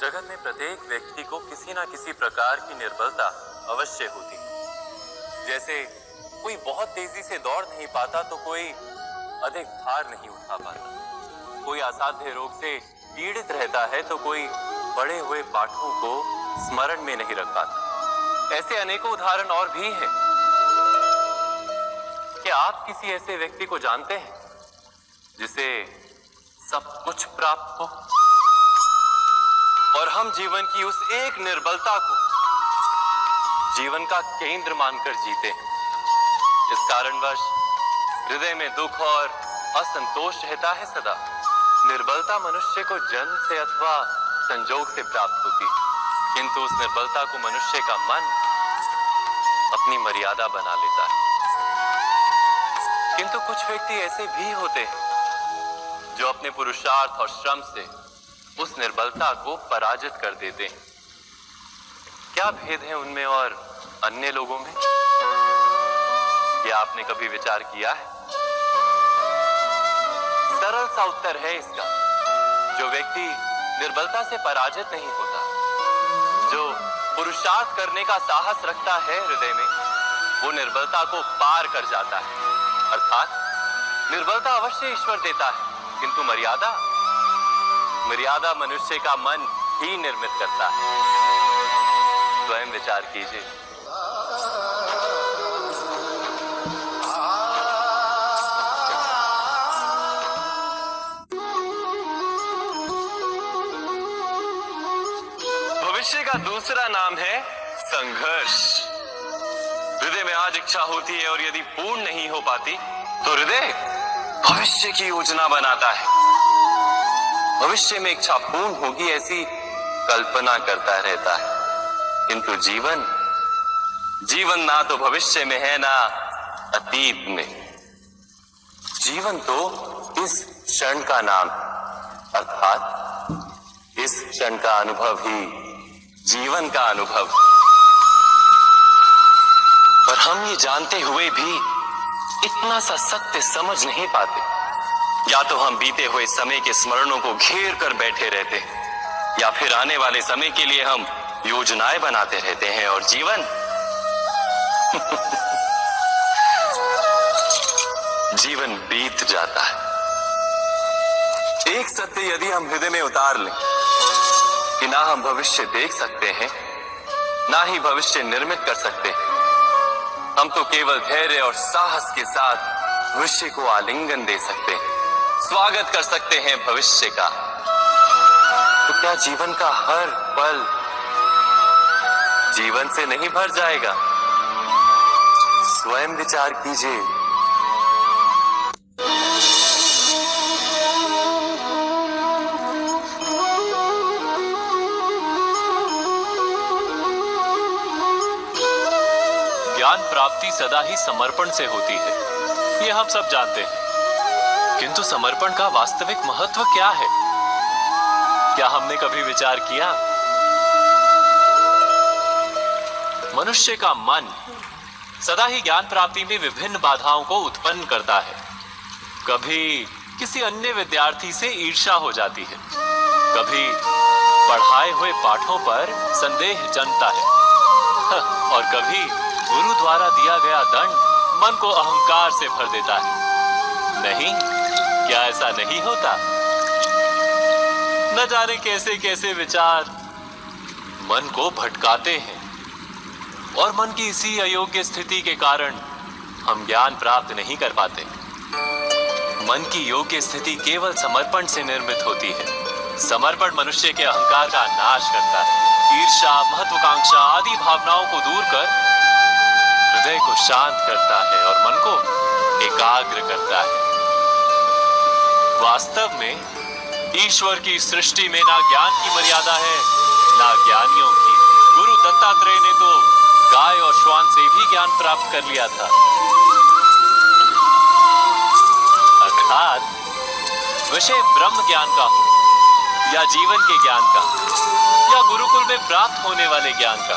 जगत में प्रत्येक व्यक्ति को किसी ना किसी प्रकार की निर्बलता अवश्य होती है। जैसे कोई बहुत तेजी से दौड़ नहीं पाता तो कोई अधिक भार नहीं उठा पाता, कोई असाध्य रोग से पीड़ित रहता है तो कोई पढ़े हुए पाठों को स्मरण में नहीं रख पाता। ऐसे अनेकों उदाहरण और भी हैं। क्या आप किसी ऐसे व्यक्ति को जानते हैं जिसे सब कुछ प्राप्त हो और हम जीवन की उस एक निर्बलता को जीवन का केंद्र मानकर जीते हैं? इस कारणवश हृदय में दुख और असंतोष रहता है सदा। निर्बलता मनुष्य को जन्म से अथवा संजोग से प्राप्त होती है, किंतु उस निर्बलता को मनुष्य का मन अपनी मर्यादा बना लेता है। किंतु कुछ व्यक्ति ऐसे भी होते हैं जो अपने पुरुषार्थ और श्रम से उस निर्बलता को पराजित कर देते हैं। क्या भेद है उनमें और अन्य लोगों में? क्या आपने कभी विचार किया है? सरल सा उत्तर है इसका। जो व्यक्ति निर्बलता से पराजित नहीं होता, जो पुरुषार्थ करने का साहस रखता है हृदय में, वो निर्बलता को पार कर जाता है। अर्थात निर्बलता अवश्य ईश्वर देता है, किंतु मर्यादा मनुष्य का मन ही निर्मित करता है। स्वयं विचार कीजिए। भविष्य का दूसरा नाम है संघर्ष। हृदय में आज इच्छा होती है और यदि पूर्ण नहीं हो पाती तो हृदय भविष्य की योजना बनाता है। भविष्य में इच्छा पूर्ण होगी ऐसी कल्पना करता रहता है, किंतु जीवन ना तो भविष्य में है ना अतीत में। जीवन तो इस क्षण का नाम, अर्थात इस क्षण का अनुभव ही जीवन का अनुभव। पर हम ये जानते हुए भी इतना सा सत्य समझ नहीं पाते। या तो हम बीते हुए समय के स्मरणों को घेर कर बैठे रहते हैं, या फिर आने वाले समय के लिए हम योजनाएं बनाते रहते हैं और जीवन जीवन बीत जाता है। एक सत्य यदि हम हृदय में उतार लें कि ना हम भविष्य देख सकते हैं, ना ही भविष्य निर्मित कर सकते हैं, हम तो केवल धैर्य और साहस के साथ भविष्य को आलिंगन दे सकते हैं, स्वागत कर सकते हैं भविष्य का। तो क्या जीवन का हर पल जीवन से नहीं भर जाएगा? स्वयं विचार कीजिए। ज्ञान प्राप्ति सदा ही समर्पण से होती है, ये हम सब जानते हैं। किंतु समर्पण का वास्तविक महत्व क्या है? क्या हमने कभी विचार किया? मनुष्य का मन सदा ही ज्ञान प्राप्ति में विभिन्न बाधाओं को उत्पन्न करता है। कभी किसी अन्य विद्यार्थी से ईर्ष्या हो जाती है, कभी पढ़ाए हुए पाठों पर संदेह जन्मता है, और कभी गुरु द्वारा दिया गया दंड मन को अहंकार से भर देता है। नहीं, क्या ऐसा नहीं होता? न जाने कैसे कैसे विचार मन को भटकाते हैं, और मन की इसी अयोग्य स्थिति के कारण हम ज्ञान प्राप्त नहीं कर पाते। मन की योग्य स्थिति केवल समर्पण से निर्मित होती है। समर्पण मनुष्य के अहंकार का नाश करता है, ईर्ष्या, महत्वाकांक्षा आदि भावनाओं को दूर कर हृदय को शांत करता है और मन को एकाग्र करता है। वास्तव में ईश्वर की सृष्टि में ना ज्ञान की मर्यादा है, ना ज्ञानियों की। गुरु दत्तात्रेय ने तो गाय और श्वान से भी ज्ञान प्राप्त कर लिया था। अर्थात विषय ब्रह्म ज्ञान का हो या जीवन के ज्ञान का या गुरुकुल में प्राप्त होने वाले ज्ञान का,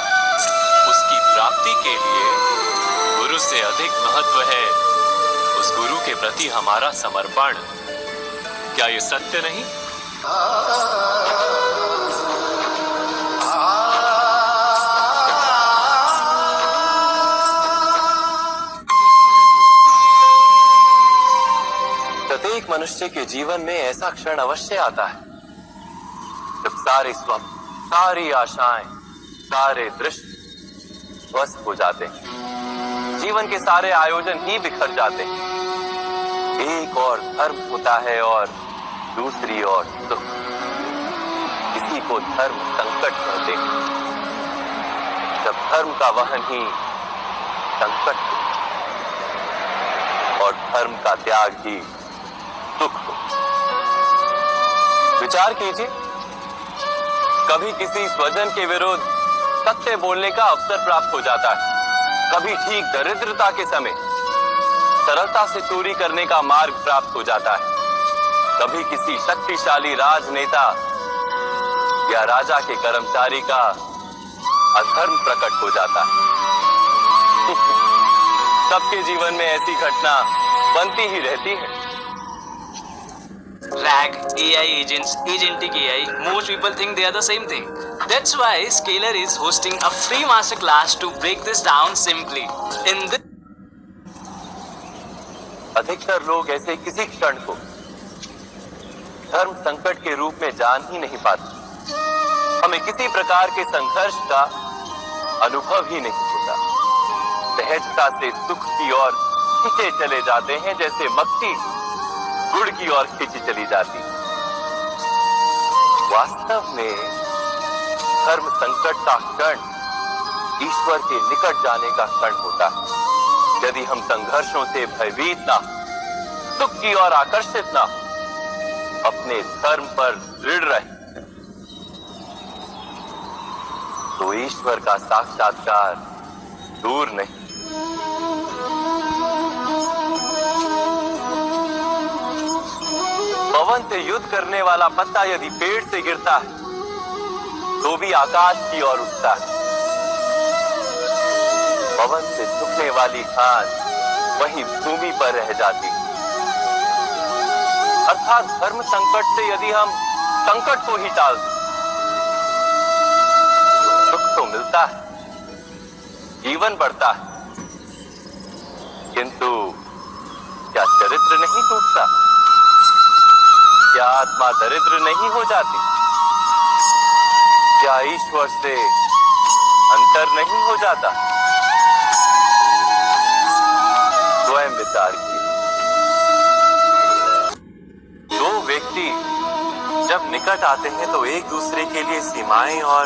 उसकी प्राप्ति के लिए गुरु से अधिक महत्व है उस गुरु के प्रति हमारा समर्पण। क्या ये सत्य नहीं? प्रत्येक मनुष्य के जीवन में ऐसा क्षण अवश्य आता है जब सारे स्वप्न, सारी आशाएं, सारे दृश्य ध्वस्त हो जाते हैं। जीवन के सारे आयोजन ही बिखर जाते हैं। एक और धर्म होता है और दूसरी ओर सुख। इसी को धर्म संकट कहते हैं। जब धर्म का वहन ही संकट हो और धर्म का त्याग ही सुख हो। विचार कीजिए, कभी किसी स्वजन के विरुद्ध सत्य बोलने का अवसर प्राप्त हो जाता है, कभी ठीक दरिद्रता के समय सरलता से चोरी करने का मार्ग प्राप्त हो जाता है, कभी किसी शक्तिशाली राजनेता या राजा के कर्मचारी का अधर्म प्रकट हो जाता है। सबके जीवन में ऐसी घटना बनती ही रहती है। RAG, AI agents, agentic AI, most people think they are the same thing. That's why Scalar is hosting a free masterclass to break this down simply. In this अधिकतर लोग ऐसे किसी क्षण को धर्म संकट के रूप में जान ही नहीं पाते। हमें किसी प्रकार के संघर्ष का अनुभव ही नहीं होता। सहजता से सुख की ओर खींचे चले जाते हैं, जैसे मक्खी गुड़ की ओर खींची चली जाती। वास्तव में धर्म संकट का क्षण ईश्वर के निकट जाने का क्षण होता है। यदि हम संघर्षों से भयभीत ना, सुख की ओर आकर्षित ना, अपने धर्म पर दृढ़ रहे, तो ईश्वर का साक्षात्कार दूर नहीं। पवन से युद्ध करने वाला पत्ता यदि पेड़ से गिरता है तो भी आकाश की ओर उठता है। पवन से झुकने वाली घास वहीं भूमि पर रह जाती है। अर्थात धर्म संकट से यदि हम संकट को ही टाल दें तो सुख तो मिलता है, जीवन बढ़ता है, किंतु क्या चरित्र नहीं टूटता? क्या आत्मा दरिद्र नहीं हो जाती? क्या ईश्वर से अंतर नहीं हो जाता? स्वयं विचार कीजिए। दो व्यक्ति जब निकट आते हैं तो एक दूसरे के लिए सीमाएं और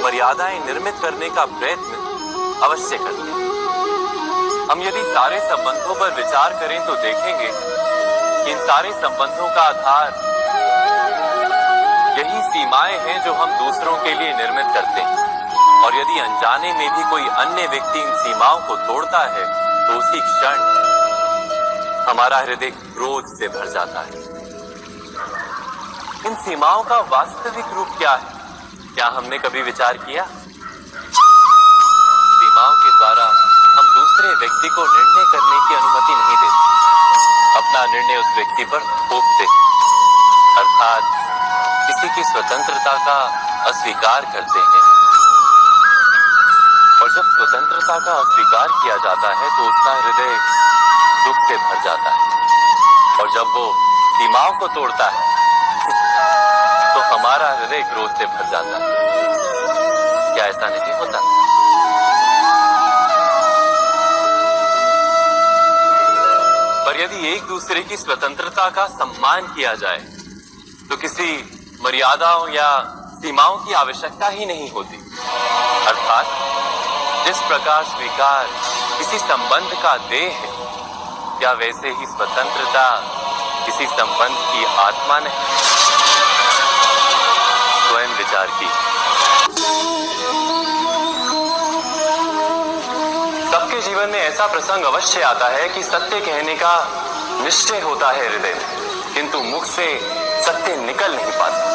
मर्यादाएं निर्मित करने का प्रयत्न अवश्य करते हैं। हम यदि सारे संबंधों पर विचार करें तो देखेंगे कि इन सारे संबंधों का आधार यही सीमाएं हैं जो हम दूसरों के लिए निर्मित करते हैं। और यदि अनजाने में भी कोई अन्य व्यक्ति इन सीमाओं को तोड़ता है तो उसी क्षण हमारा हृदय क्रोध से भर जाता है। इन सीमाओं का वास्तविक रूप क्या है? क्या हमने कभी विचार किया? सीमाओं के द्वारा हम दूसरे व्यक्ति को निर्णय करने की अनुमति नहीं देते, अपना निर्णय उस व्यक्ति पर थोपते, अर्थात किसी की स्वतंत्रता का अस्वीकार करते हैं। और जब स्वतंत्रता का अस्वीकार किया जाता है तो उसका हृदय दुख से भर जाता है। और जब वो सीमाओं को तोड़ता है तो हमारा हृदय क्रोध से भर जाता है। क्या ऐसा नहीं होता? पर यदि एक दूसरे की स्वतंत्रता का सम्मान किया जाए तो किसी मर्यादाओं या सीमाओं की आवश्यकता ही नहीं होती। अर्थात जिस प्रकार स्वीकार किसी संबंध का देह है, क्या वैसे ही स्वतंत्रता किसी संबंध की आत्मा नहीं? स्वयं विचार की। सबके जीवन में ऐसा प्रसंग अवश्य आता है कि सत्य कहने का निश्चय होता है हृदय में, किंतु मुख से सत्य निकल नहीं पाता।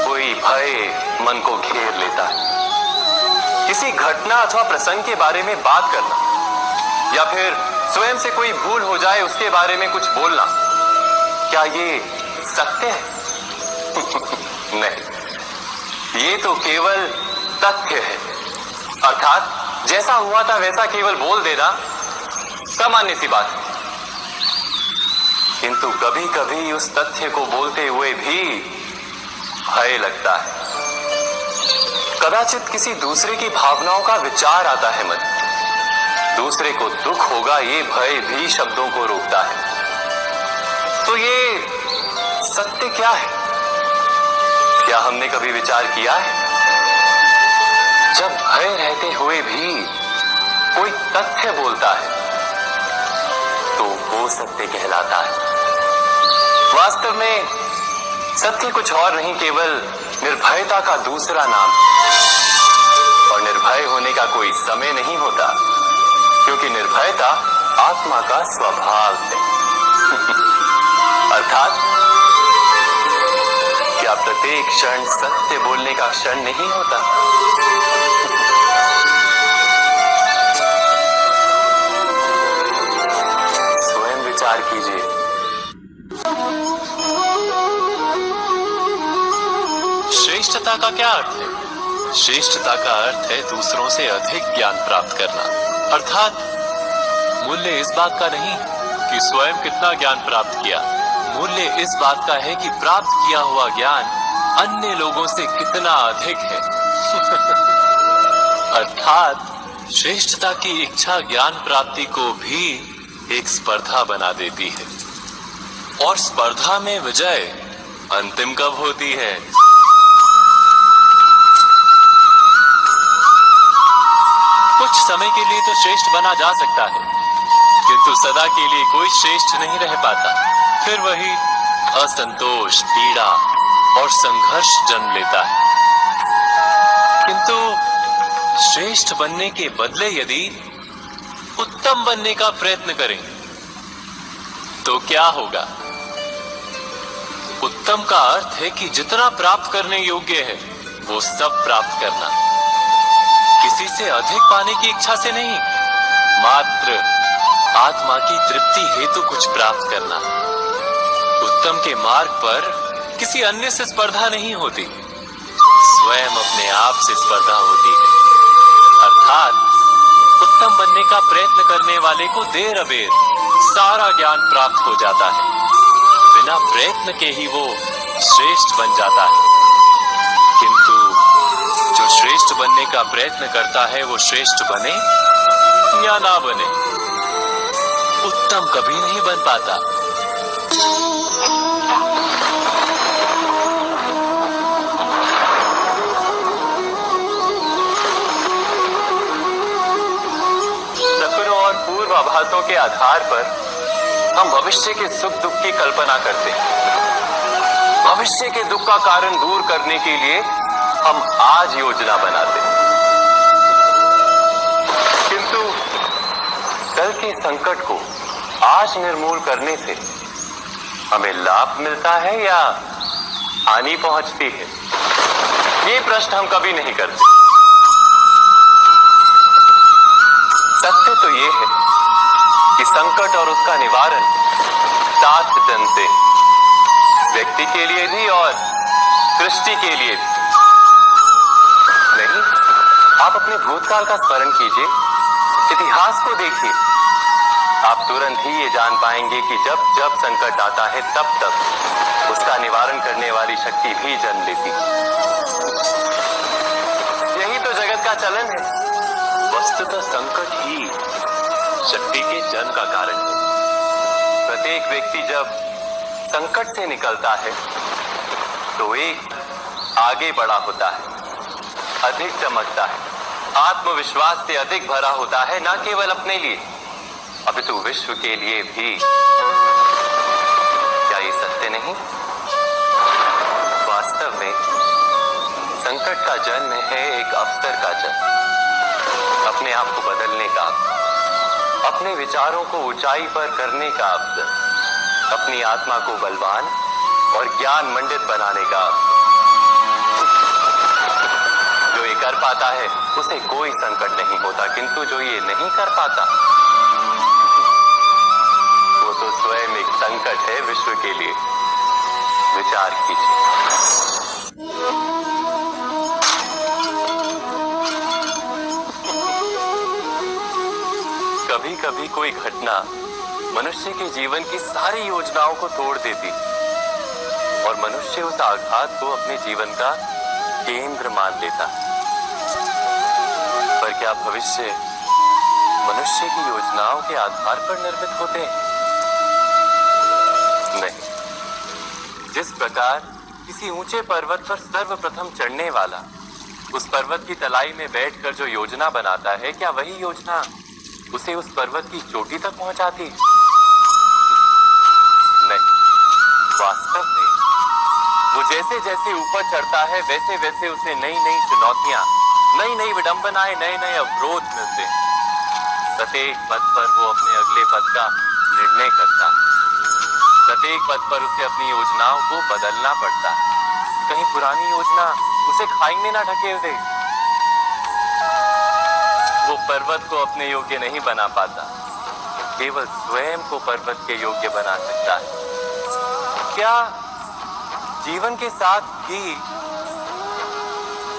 कोई भय मन को घेर लेता है। किसी घटना अथवा प्रसंग के बारे में बात करना या फिर स्वयं से कोई भूल हो जाए उसके बारे में कुछ बोलना, क्या ये सत्य है? नहीं, ये तो केवल तथ्य है। अर्थात जैसा हुआ था वैसा केवल बोल देना सामान्य सी बात है। किंतु कभी कभी उस तथ्य को बोलते हुए भी भय लगता है। कदाचित किसी दूसरे की भावनाओं का विचार आता है मन, दूसरे को दुख होगा ये भय भी शब्दों को रोकता है। तो ये सत्य क्या है? क्या हमने कभी विचार किया है? जब भय रहते हुए भी कोई तथ्य बोलता है तो वो सत्य कहलाता है। वास्तव में सत्य कुछ और नहीं, केवल निर्भयता का दूसरा नाम है। और निर्भय होने का कोई समय नहीं होता, क्योंकि निर्भयता आत्मा का स्वभाव है। अर्थात क्या प्रत्येक क्षण सत्य बोलने का क्षण नहीं होता? स्वयं विचार कीजिए। श्रेष्ठता का क्या अर्थ है? श्रेष्ठता का अर्थ है दूसरों से अधिक ज्ञान प्राप्त करना। अर्थात मूल्य इस बात का नहीं कि स्वयं कितना ज्ञान प्राप्त किया, मूल्य इस बात का है कि प्राप्त किया हुआ ज्ञान अन्य लोगों से कितना अधिक है। अर्थात श्रेष्ठता की इच्छा ज्ञान प्राप्ति को भी एक स्पर्धा बना देती है। और स्पर्धा में विजय अंतिम कब होती है? कुछ समय के लिए तो श्रेष्ठ बना जा सकता है, किंतु सदा के लिए कोई श्रेष्ठ नहीं रह पाता। फिर वही असंतोष, पीड़ा और संघर्ष जन्म लेता है। किंतु श्रेष्ठ बनने के बदले यदि उत्तम बनने का प्रयत्न करें तो क्या होगा? उत्तम का अर्थ है कि जितना प्राप्त करने योग्य है वो सब प्राप्त करना, किसी से अधिक पाने की इच्छा से नहीं, मात्र आत्मा की तृप्ति हेतु कुछ प्राप्त करना। उत्तम के मार्ग पर किसी अन्य से स्पर्धा नहीं होती, स्वयं अपने आप से स्पर्धा होती है। अर्थात उत्तम बनने का प्रयत्न करने वाले को देर अबेर सारा ज्ञान प्राप्त हो जाता है, बिना प्रयत्न के ही वो श्रेष्ठ बन जाता है। किंतु जो श्रेष्ठ बनने का प्रयत्न करता है वो श्रेष्ठ बने या ना बने, उत्तम कभी नहीं बन पाता। सपनों और पूर्वाभासों के आधार पर हम भविष्य के सुख दुख की कल्पना करते हैं। भविष्य के दुख का कारण दूर करने के लिए हम आज योजना बनाते हैं, किंतु कल के संकट को आज निर्मूल करने से हमें लाभ मिलता है या हानि पहुंचती है? ये प्रश्न हम कभी नहीं करते। सत्य तो ये है कि संकट और उसका निवारण साथ जनते हैं, व्यक्ति के लिए भी और सृष्टि के लिए भी। नहीं, आप अपने भूतकाल का स्मरण कीजिए, इतिहास को देखिए, आप तुरंत ही ये जान पाएंगे कि जब जब संकट आता है तब तब उसका निवारण करने वाली शक्ति भी जन्म लेती है। यही तो जगत का चलन है। वस्तुतः संकट ही शक्ति के जन्म का कारण है। प्रत्येक व्यक्ति जब संकट से निकलता है तो एक आगे बढ़ा होता है, अधिक चमकता है, आत्मविश्वास से अधिक भरा होता है, न केवल अपने लिए अपितु विश्व के लिए भी। क्या ये सत्य नहीं? वास्तव में संकट का जन्म है एक अवसर का जन्म, अपने आप को बदलने का, अपने विचारों को ऊंचाई पर करने का अवसर, अपनी आत्मा को बलवान और ज्ञान मंडित बनाने का अवसर। जो ये कर पाता है उसे कोई संकट नहीं होता, किंतु जो ये नहीं कर पाता वो तो स्वयं एक संकट है विश्व के लिए। विचार कीजिए। कभी कभी कोई घटना मनुष्य के जीवन की सारी योजनाओं को तोड़ देती और मनुष्य उस आघात को अपने जीवन का केंद्र मान लेता। पर क्या भविष्य मनुष्य की योजनाओं के आधार पर निर्मित होते हैं? नहीं। जिस प्रकार किसी ऊंचे पर्वत पर सर्वप्रथम चढ़ने वाला उस पर्वत की तलाई में बैठकर जो योजना बनाता है, क्या वही योजना उसे उस पर्वत की चोटी तक पहुंचाती? नहीं। वास्तव में वो जैसे जैसे ऊपर चढ़ता है वैसे वैसे उसे नई नई चुनौतियां, नई नई विडंबनाएं, नए नए अवरोध मिलते हैं। प्रत्येक पद पर वो अपने अगले पद का निर्णय करता है। प्रत्येक पद पर उसे अपनी योजनाओं को बदलना पड़ता है। कहीं पुरानी योजना उसे खाई में ना ढकेल दे। वो पर्वत को अपने योग्य नहीं बना पाता, केवल स्वयं को पर्वत के योग्य बना सकता है। क्या जीवन के साथ भी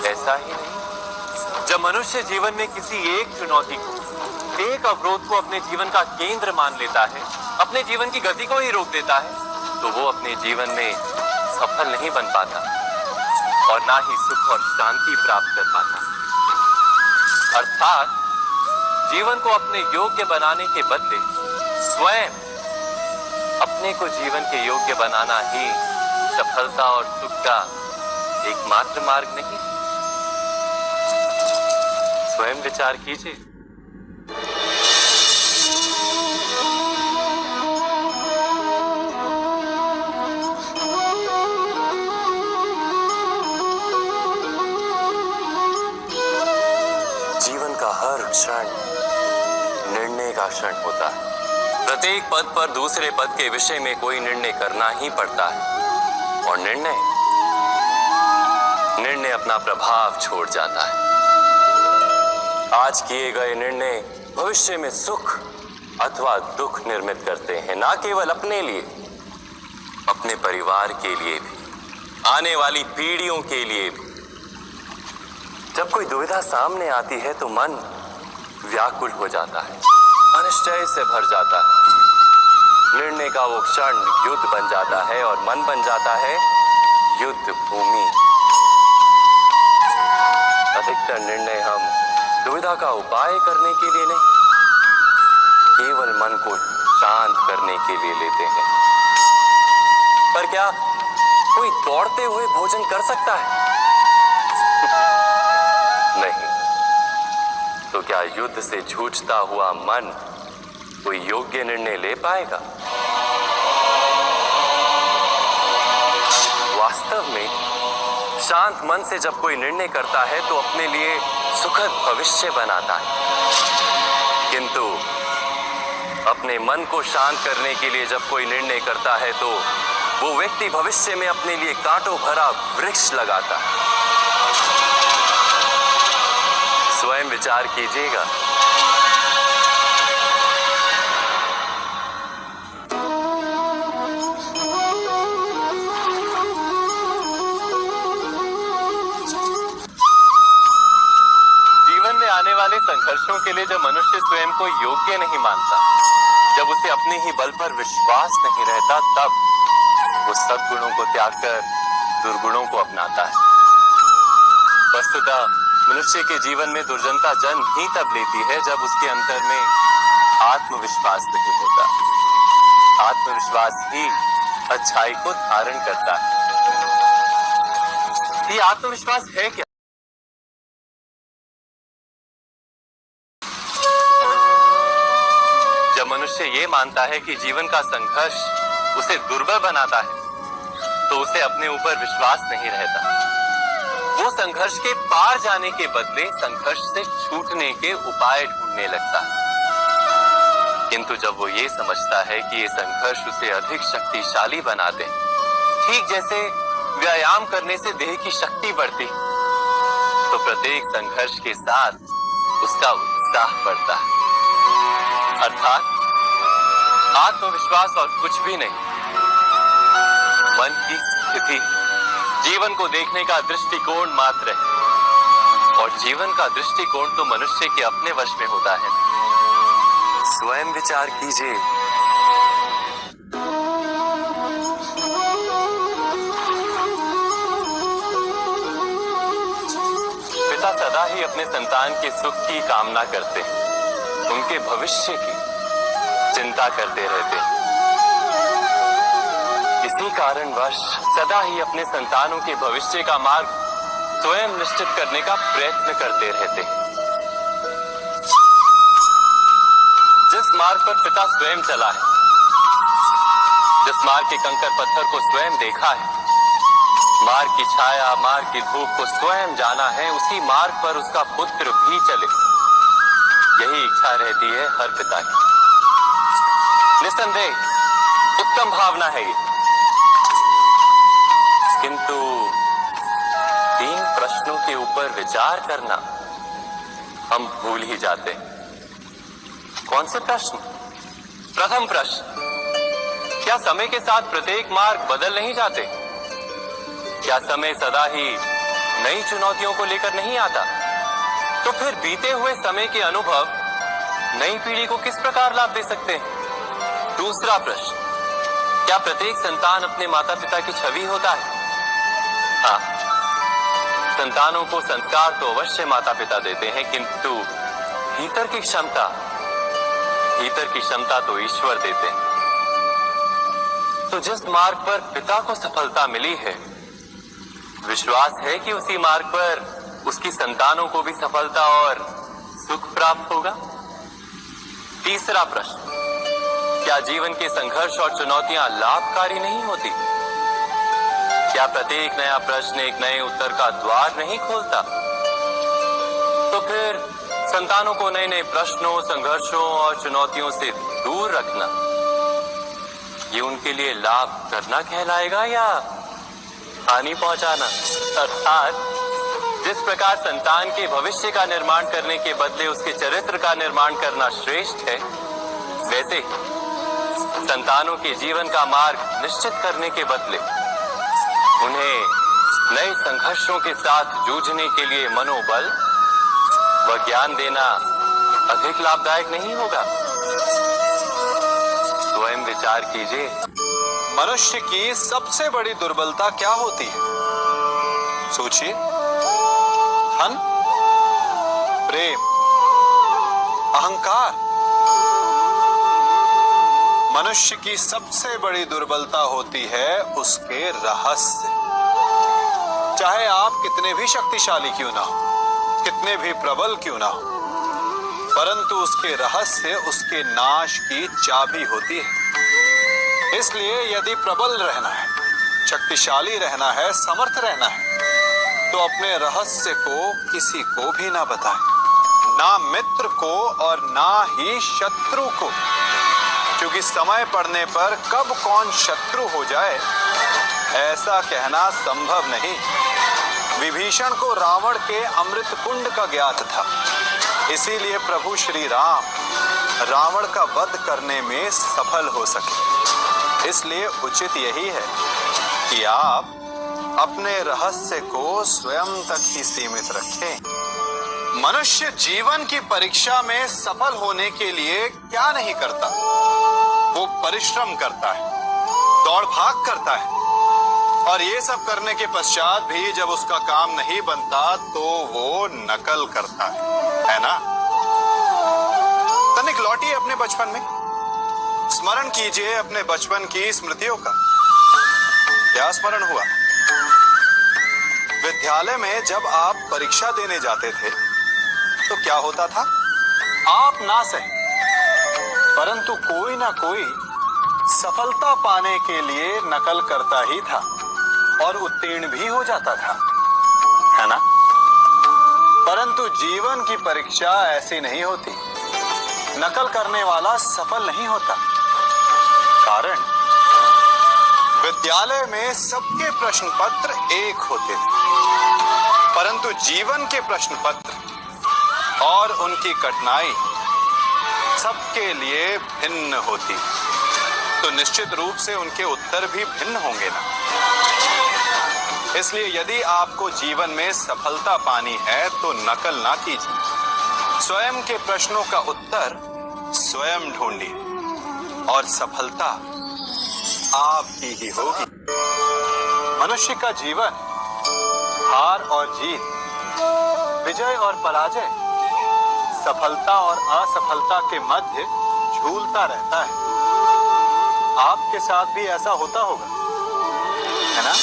ऐसा ही नहीं? जब मनुष्य जीवन में किसी एक चुनौती को, एक अवरोध को अपने जीवन का केंद्र मान लेता है, अपने जीवन की गति को ही रोक देता है, तो वो अपने जीवन में सफल नहीं बन पाता और ना ही सुख और शांति प्राप्त कर पाता। अर्थात जीवन को अपने योग्य बनाने के बदले स्वयं अपने को जीवन के योग्य बनाना ही सफलता और सुख का एकमात्र मार्ग नहीं। स्वयं विचार कीजिए। जीवन का हर क्षण निर्णय का क्षण होता है। प्रत्येक पद पर दूसरे पद के विषय में कोई निर्णय करना ही पड़ता है और निर्णय अपना प्रभाव छोड़ जाता है। आज किए गए निर्णय भविष्य में सुख अथवा दुख निर्मित करते हैं, ना केवल अपने लिए, अपने परिवार के लिए भी, आने वाली पीढ़ियों के लिए भी। जब कोई दुविधा सामने आती है तो मन व्याकुल हो जाता है, अनिश्चय से भर जाता है। निर्णय का वो क्षण युद्ध बन जाता है और मन बन जाता है युद्ध भूमि। अधिकतर निर्णय हम दुविधा का उपाय करने के लिए नहीं, केवल मन को शांत करने के लिए लेते हैं। पर क्या कोई दौड़ते हुए भोजन कर सकता है? नहीं। तो क्या युद्ध से जूझता हुआ मन कोई योग्य निर्णय ले पाएगा? वास्तव में शांत मन से जब कोई निर्णय करता है तो अपने लिए सुखद भविष्य बनाता है। किंतु अपने मन को शांत करने के लिए जब कोई निर्णय करता है तो वो व्यक्ति भविष्य में अपने लिए कांटों भरा वृक्ष लगाता है। स्वयं विचार कीजिएगा। आने वाले संघर्षों के लिए जब मनुष्य स्वयं को योग्य नहीं मानता, जब उसे अपने ही बल पर विश्वास नहीं रहता, तब वो सद्गुणों को त्याग कर दुर्गुणों को अपनाता है। वस्तुतः मनुष्य के जीवन में दुर्जनता जन्म ही तब लेती है जब उसके अंतर में आत्मविश्वास नहीं होता। आत्मविश्वास ही अच्छाई को धारण करता है। ये आत्मविश्वास है क्या? मनुष्य ये मानता है कि जीवन का संघर्ष उसे दुर्बल बनाता है, तो उसे अपने ऊपर विश्वास नहीं रहता। वो संघर्ष के पार जाने के बदले संघर्ष से छूटने के उपाय ढूंढने लगता है। किंतु जब वो ये समझता है कि ये संघर्ष उसे अधिक शक्तिशाली बनाते हैं, ठीक जैसे व्यायाम करने से देह की शक्ति बढ़ती, तो प्रत्येक संघर्ष के साथ उसका उत्साह बढ़ता है। अर्थात आत्मविश्वास और कुछ भी नहीं, मन की स्थिति, जीवन को देखने का दृष्टिकोण मात्र है। और जीवन का दृष्टिकोण तो मनुष्य के अपने वश में होता है। स्वयं विचार कीजिए। सदा ही अपने संतान के सुख की कामना करते हैं, उनके भविष्य की चिंता करते रहते हैं। इसी कारणवश सदा ही अपने संतानों के भविष्य का मार्ग स्वयं निश्चित करने का प्रयत्न करते रहते हैं। जिस मार्ग पर पिता स्वयं चला है, जिस मार्ग के कंकर पत्थर को स्वयं देखा है, मार्ग की छाया, मार्ग की धूप को स्वयं जाना है, उसी मार्ग पर उसका पुत्र भी चले, यही इच्छा रहती है हर पिता की। निस्संदेह उत्तम भावना है ये, किंतु 3 प्रश्नों के ऊपर विचार करना हम भूल ही जाते हैं। कौन से प्रश्न? प्रथम प्रश्न, क्या समय के साथ प्रत्येक मार्ग बदल नहीं जाते? क्या समय सदा ही नई चुनौतियों को लेकर नहीं आता? तो फिर बीते हुए समय के अनुभव नई पीढ़ी को किस प्रकार लाभ दे सकते हैं? दूसरा प्रश्न, क्या प्रत्येक संतान अपने माता पिता की छवि होता है? हाँ, संतानों को संस्कार तो अवश्य माता पिता देते हैं, किंतु भीतर की क्षमता तो ईश्वर देते हैं। तो जिस मार्ग पर पिता को सफलता मिली है, विश्वास है कि उसी मार्ग पर उसकी संतानों को भी सफलता और सुख प्राप्त होगा। तीसरा प्रश्न, क्या जीवन के संघर्ष और चुनौतियां लाभकारी नहीं होती? क्या प्रत्येक नया प्रश्न एक नए उत्तर का द्वार नहीं खोलता? तो फिर संतानों को नए नए प्रश्नों, संघर्षों और चुनौतियों से दूर रखना, ये उनके लिए लाभ करना कहलाएगा या हानि पहुंचाना? अर्थात जिस प्रकार संतान के भविष्य का निर्माण करने के बदले उसके चरित्र का निर्माण करना श्रेष्ठ है, वैसे संतानों के जीवन का मार्ग निश्चित करने के बदले उन्हें नए संघर्षों के साथ जूझने के लिए मनोबल व ज्ञान देना अधिक लाभदायक नहीं होगा? स्वयं विचार कीजिए। मनुष्य की सबसे बड़ी दुर्बलता क्या होती है? सोचिए। धन, प्रेम, अहंकार। मनुष्य की सबसे बड़ी दुर्बलता होती है उसके रहस्य। चाहे आप कितने भी शक्तिशाली क्यों ना हो, कितने भी प्रबल क्यों ना हो, परंतु उसके रहस्य उसके नाश की चाबी होती है। इसलिए यदि प्रबल रहना है, शक्तिशाली रहना है, समर्थ रहना है, तो अपने रहस्य को किसी को भी ना बताएं, ना मित्र को और ना ही शत्रु को, क्योंकि समय पड़ने पर कब कौन शत्रु हो जाए ऐसा कहना संभव नहीं। विभीषण को रावण के अमृत कुंड का ज्ञात था, इसीलिए प्रभु श्री राम रावण का वध करने में सफल हो सके। इसलिए उचित यही है कि आप अपने रहस्य को स्वयं तक ही सीमित रखें। मनुष्य जीवन की परीक्षा में सफल होने के लिए क्या नहीं करता? वो परिश्रम करता है, दौड़ भाग करता है, और ये सब करने के पश्चात भी जब उसका काम नहीं बनता तो वो नकल करता है ना? तनिक लौटिए अपने बचपन में, स्मरण कीजिए अपने बचपन की स्मृतियों का। क्या स्मरण हुआ? विद्यालय में जब आप परीक्षा देने जाते थे तो क्या होता था? आप ना सही, परंतु कोई ना कोई सफलता पाने के लिए नकल करता ही था और उत्तीर्ण भी हो जाता था, है ना? परंतु जीवन की परीक्षा ऐसी नहीं होती। नकल करने वाला सफल नहीं होता। कारण विद्यालय में सबके प्रश्न पत्र एक होते थे, परंतु जीवन के प्रश्न पत्र और उनकी कठिनाई सबके लिए भिन्न होती, तो निश्चित रूप से उनके उत्तर भी भिन्न होंगे ना। इसलिए यदि आपको जीवन में सफलता पानी है तो नकल ना कीजिए, स्वयं के प्रश्नों का उत्तर स्वयं ढूंढिए और सफलता आपकी ही होगी। मनुष्य का जीवन हार और जीत, विजय और पराजय, सफलता और असफलता के मध्य झूलता रहता है। आपके साथ भी ऐसा होता होगा, है ना?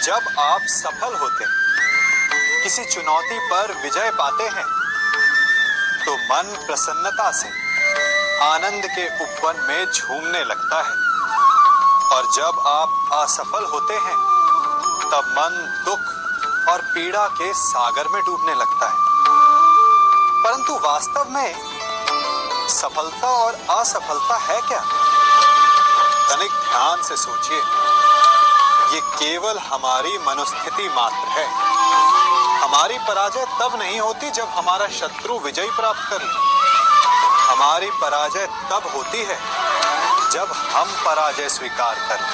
जब आप सफल होते हैं, किसी चुनौती पर विजय पाते हैं, तो मन प्रसन्नता से आनंद के उपवन में झूमने लगता है, और जब आप असफल होते हैं, तब मन दुख और पीड़ा के सागर में डूबने लगता है। परंतु वास्तव में सफलता और असफलता है क्या? तनिक ध्यान से सोचिए। ये केवल हमारी मनोस्थिति मात्र है। हमारी पराजय तब नहीं होती जब हमारा शत्रु विजय प्राप्त कर ले। हमारी पराजय तब होती है जब हम पराजय स्वीकार करें।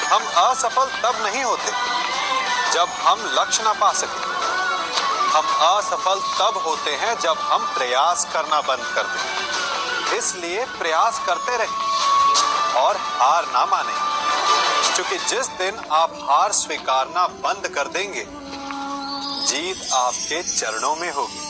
हम असफल तब नहीं होते जब हम लक्ष्य न पा सकें। हम असफल तब होते हैं जब हम प्रयास करना बंद कर दें। इसलिए प्रयास करते रहें और हार ना मानें, क्योंकि जिस दिन आप हार स्वीकारना बंद कर देंगे, जीत आपके चरणों में होगी।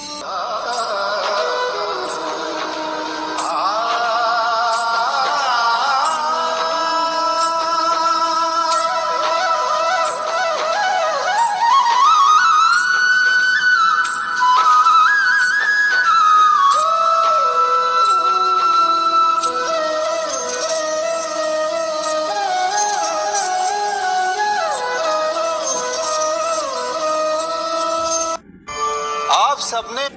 आप सबने